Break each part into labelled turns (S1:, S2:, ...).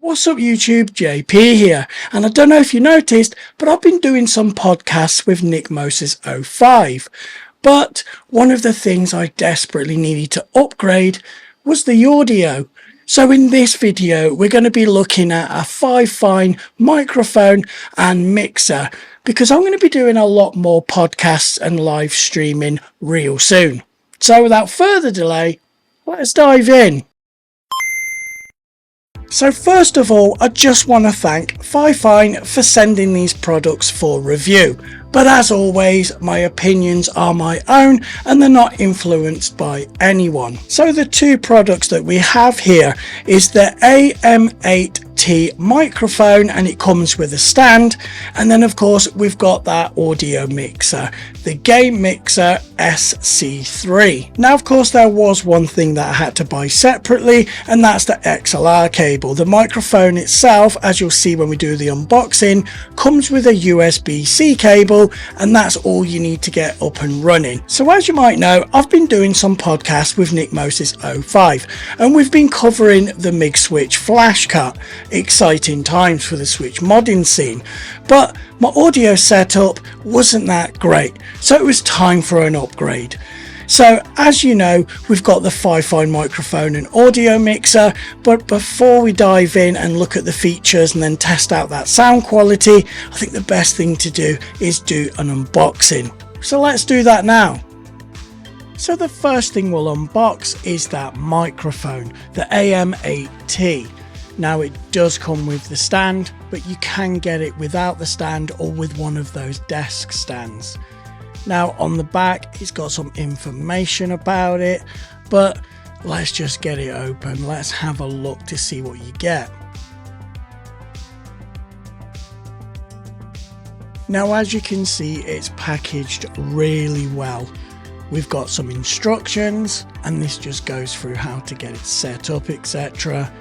S1: What's up YouTube, JP here, and I don't know if you noticed, but I've been doing some podcasts with LITNXT 05, but one of the things I desperately needed to upgrade was the audio. So in this video we're going to be looking at a FiFine microphone and mixer, because I'm going to be doing a lot more podcasts and live streaming real soon. So without further delay, let's dive in. So first of all, I just want to thank FiFine for sending these products for review. But as always, my opinions are my own and they're not influenced by anyone. So the two products that we have here is the AM8T microphone, and it comes with a stand. And then of course we've got that audio mixer, the game mixer SC3. Now of course there was one thing that I had to buy separately, and that's the XLR cable. The microphone itself, as you'll see when we do the unboxing, comes with a USB-C cable, and that's all you need to get up and running. So as you might know, I've been doing some podcasts with LITNXT 05, and we've been covering the MIG switch flash cut. Exciting times for the switch modding scene, but my audio setup wasn't that great, so it was time for an upgrade. So as you know, we've got the FiFine microphone and audio mixer, but before we dive in and look at the features and then test out that sound quality, I think the best thing to do is do an unboxing. So let's do that now. So the first thing we'll unbox is that microphone, the AM8T. Now it does come with the stand, but you can get it without the stand or with one of those desk stands. Now on the back it's got some information about it, but let's just get it open. Let's have a look to see what you get. Now as you can see, it's packaged really well. We've got some instructions, and this just goes through how to get it set up, etc.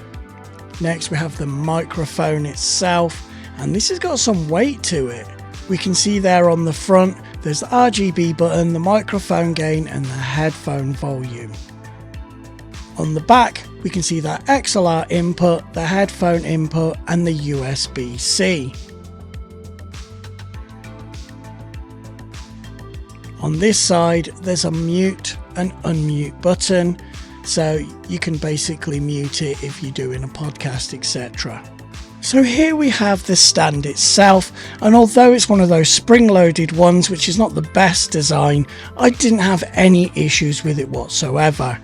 S1: Next we have the microphone itself, and this has got some weight to it. We can see there on the front there's the RGB button, the microphone gain and the headphone volume. On the back we can see that XLR input, the headphone input and the USB-C. On this side there's a mute and unmute button, so you can basically mute it if you're doing a podcast, etc. So here we have the stand itself, and although it's one of those spring-loaded ones, which is not the best design, I didn't have any issues with it whatsoever.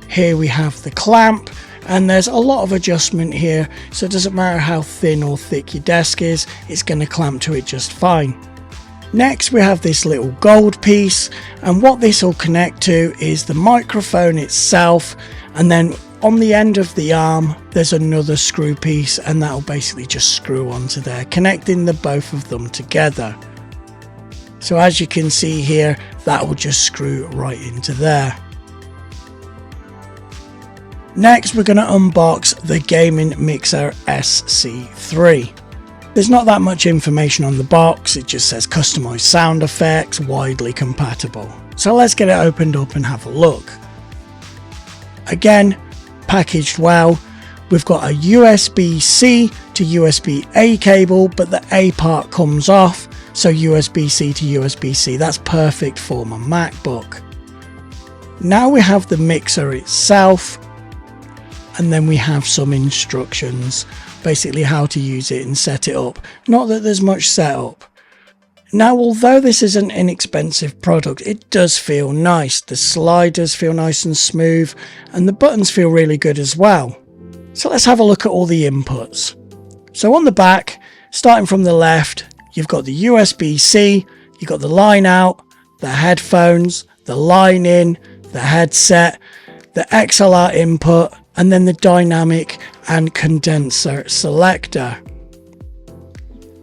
S1: Here we have the clamp, and there's a lot of adjustment here, so it doesn't matter how thin or thick your desk is, it's going to clamp to it just fine. Next we have this little gold piece, and what this will connect to is the microphone itself, and then on the end of the arm there's another screw piece, and that'll basically just screw onto there, connecting the both of them together. So as you can see here, that will just screw right into there. Next we're going to unbox the gaming mixer SC3. There's not that much information on the box, it just says customized sound effects, widely compatible. So let's get it opened up and have a look. Again, packaged well. We've got a USB-C to USB-A cable, but the A part comes off, so USB-C to USB-C, that's perfect for my MacBook. Now we have the mixer itself, and then we have some instructions, basically how to use it and set it up. Not that there's much setup. Now although this is an inexpensive product, it does feel nice. The sliders feel nice and smooth, and the buttons feel really good as well. So let's have a look at all the inputs. So on the back, starting from the left, you've got the USB-C, you've got the line out, the headphones, the line in, the headset, the XLR input, and then the dynamic and condenser selector.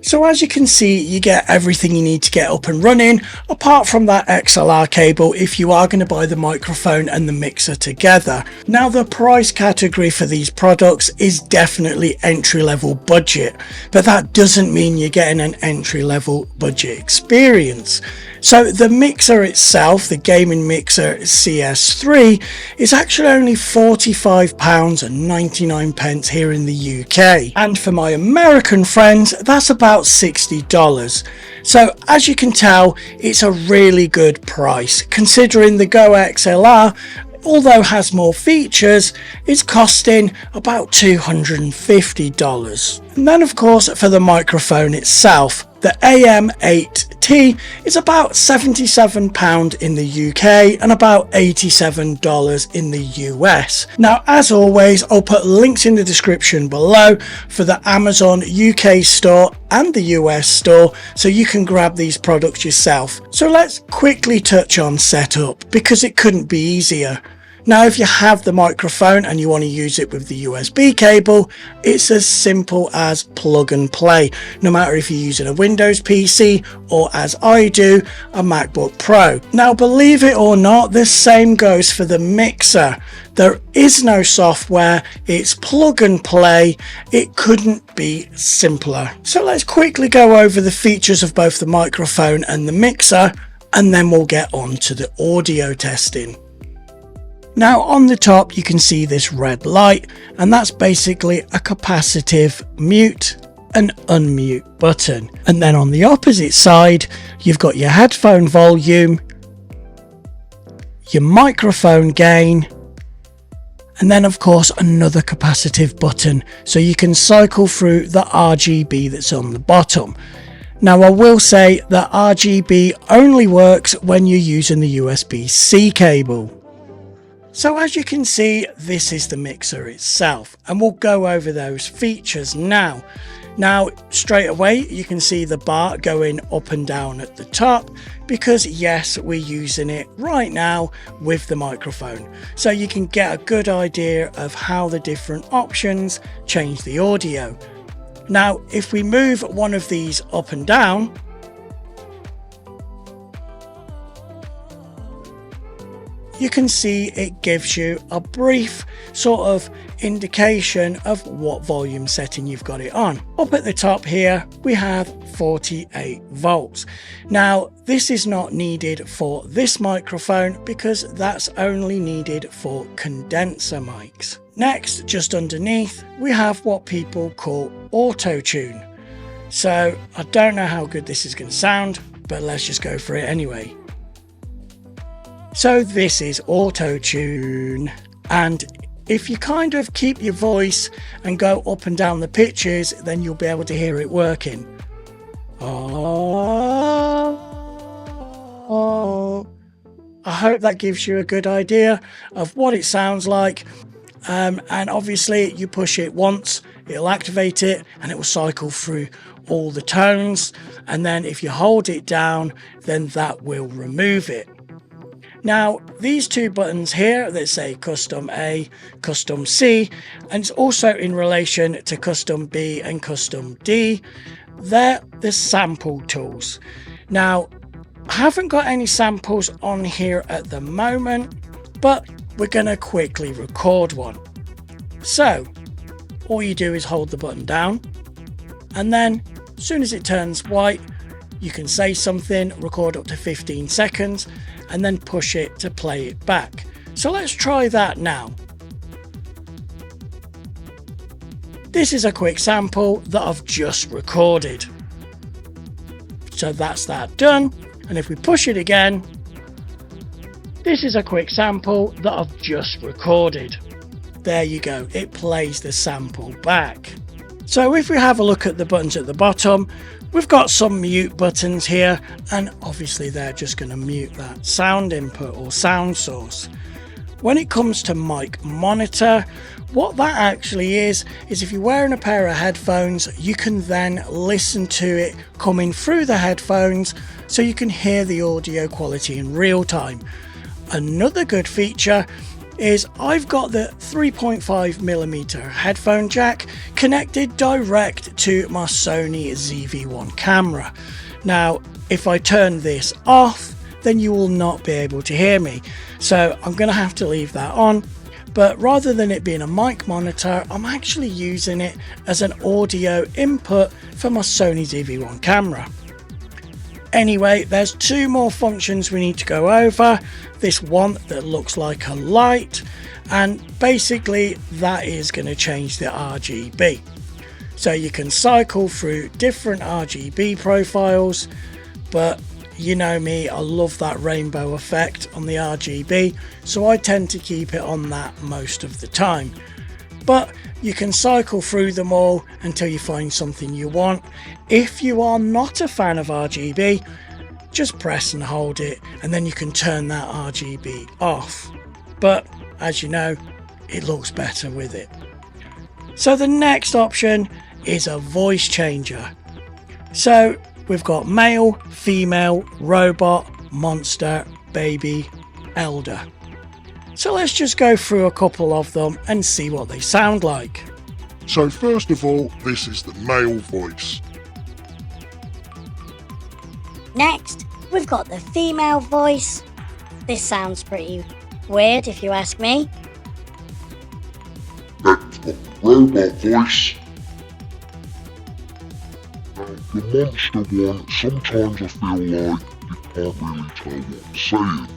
S1: So as you can see, you get everything you need to get up and running, apart from that XLR cable if you are going to buy the microphone and the mixer together. Now the price category for these products is definitely entry-level budget, but that doesn't mean you're getting an entry-level budget experience. So the mixer itself, the gaming mixer CS3, is actually only £45.99 here in the UK. And for my American friends, that's about $60. So as you can tell, it's a really good price considering the Go XLR, although has more features, is costing about $250. And then of course for the microphone itself, the AM8T is about £77 in the UK and about $87 in the US. Now as always, I'll put links in the description below for the Amazon UK store and the US store so you can grab these products yourself. So let's quickly touch on setup because it couldn't be easier. Now if you have the microphone and you want to use it with the USB cable, it's as simple as plug and play, no matter if you're using a Windows PC or, as I do, a MacBook Pro. Now believe it or not, the same goes for the mixer. There is no software, it's plug and play. It couldn't be simpler. So let's quickly go over the features of both the microphone and the mixer, and then we'll get on to the audio testing. Now on the top you can see this red light, and that's basically a capacitive mute and unmute button. And then on the opposite side you've got your headphone volume, your microphone gain, and then of course another capacitive button so you can cycle through the RGB that's on the bottom. Now I will say that RGB only works when you're using the USB-C cable. So as you can see, this is the mixer itself, and we'll go over those features now. Now straight away you can see the bar going up and down at the top because yes, we're using it right now with the microphone, so you can get a good idea of how the different options change the audio. Now if we move one of these up and down, you can see it gives you a brief sort of indication of what volume setting you've got it on. Up at the top here we have 48 volts. Now this is not needed for this microphone because that's only needed for condenser mics. Next, just underneath, we have what people call auto tune. So I don't know how good this is going to sound, but let's just go for it anyway. So this is auto tune, and if you kind of keep your voice and go up and down the pitches, then you'll be able to hear it working. Oh. I hope that gives you a good idea of what it sounds like. And obviously you push it once, it'll activate it and it will cycle through all the tones, and then if you hold it down, then that will remove it. Now these two buttons here that say custom A, custom C, and it's also in relation to custom B and custom D, they're the sample tools. Now I haven't got any samples on here at the moment, but we're going to quickly record one. So all you do is hold the button down, and then as soon as it turns white you can say something, record up to 15 seconds, and then push it to play it back. So let's try that now. This is a quick sample that I've just recorded. So that's that done, and if we push it again, this is a quick sample that I've just recorded. There you go, it plays the sample back. So if we have a look at the buttons at the bottom, we've got some mute buttons here, and obviously they're just going to mute that sound input or sound source. When it comes to mic monitor, what that actually is if you're wearing a pair of headphones, you can then listen to it coming through the headphones so you can hear the audio quality in real time. Another good feature is I've got the 3.5mm headphone jack connected direct to my Sony ZV-1 camera. Now if I turn this off, then you will not be able to hear me, so I'm going to have to leave that on. But rather than it being a mic monitor, I'm actually using it as an audio input for my Sony ZV-1 camera. Anyway, there's two more functions we need to go over. This one that looks like a light, and basically that is going to change the RGB. So you can cycle through different RGB profiles, but you know me, I love that rainbow effect on the RGB, so I tend to keep it on that most of the time. But you can cycle through them all until you find something you want. If you are not a fan of RGB, just press and hold it, and then you can turn that RGB off. But as you know, it looks better with it. So the next option is a voice changer. So we've got male, female, robot, monster, baby, elder. So let's just go through a couple of them and see what they sound like.
S2: So first of all, this is the male voice.
S3: Next, we've got the female voice. This sounds pretty weird if you ask me.
S2: Next, we've got the robot voice. Now, the monster one, sometimes I feel like you can't really tell what I'm saying.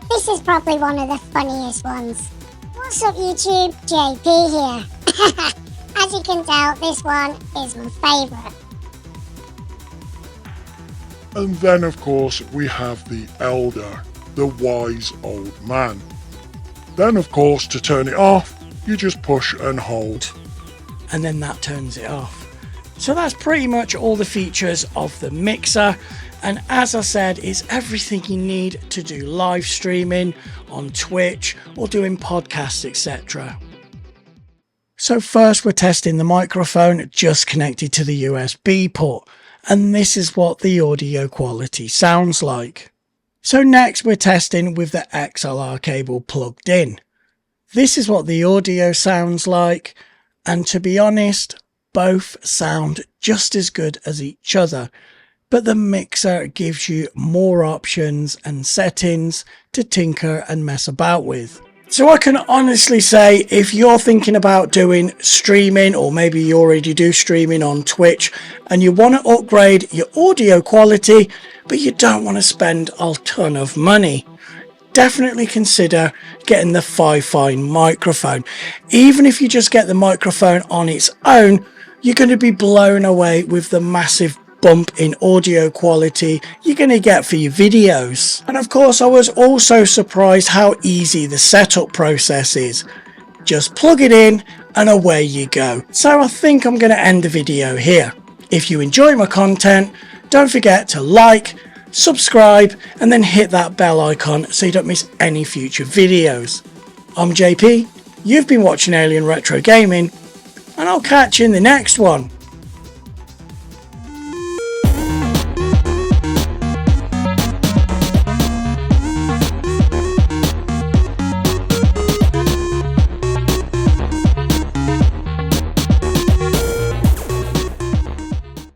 S4: This is probably one of the funniest ones. What's up YouTube? JP here. As you can tell, this one is my favourite.
S2: And then of course we have the elder, the wise old man. Then of course to turn it off, you just push and hold.
S1: And then that turns it off. So that's pretty much all the features of the mixer. And as I said, it's everything you need to do live streaming on Twitch or doing podcasts, etc. So first we're testing the microphone just connected to the USB port. And this is what the audio quality sounds like. So next we're testing with the XLR cable plugged in. This is what the audio sounds like. And to be honest, both sound just as good as each other. But the mixer gives you more options and settings to tinker and mess about with. So I can honestly say, if you're thinking about doing streaming, or maybe you already do streaming on Twitch, and you want to upgrade your audio quality, but you don't want to spend a ton of money, definitely consider getting the FiFine microphone. Even if you just get the microphone on its own, you're going to be blown away with the massive bump in audio quality you're going to get for your videos. And of course, I was also surprised how easy the setup process is. Just plug it in and away you go. So I think I'm going to end the video here. If you enjoy my content, don't forget to like, subscribe, and then hit that bell icon so you don't miss any future videos. I'm JP, you've been watching Alien Retro Gaming, and I'll catch you in the next one.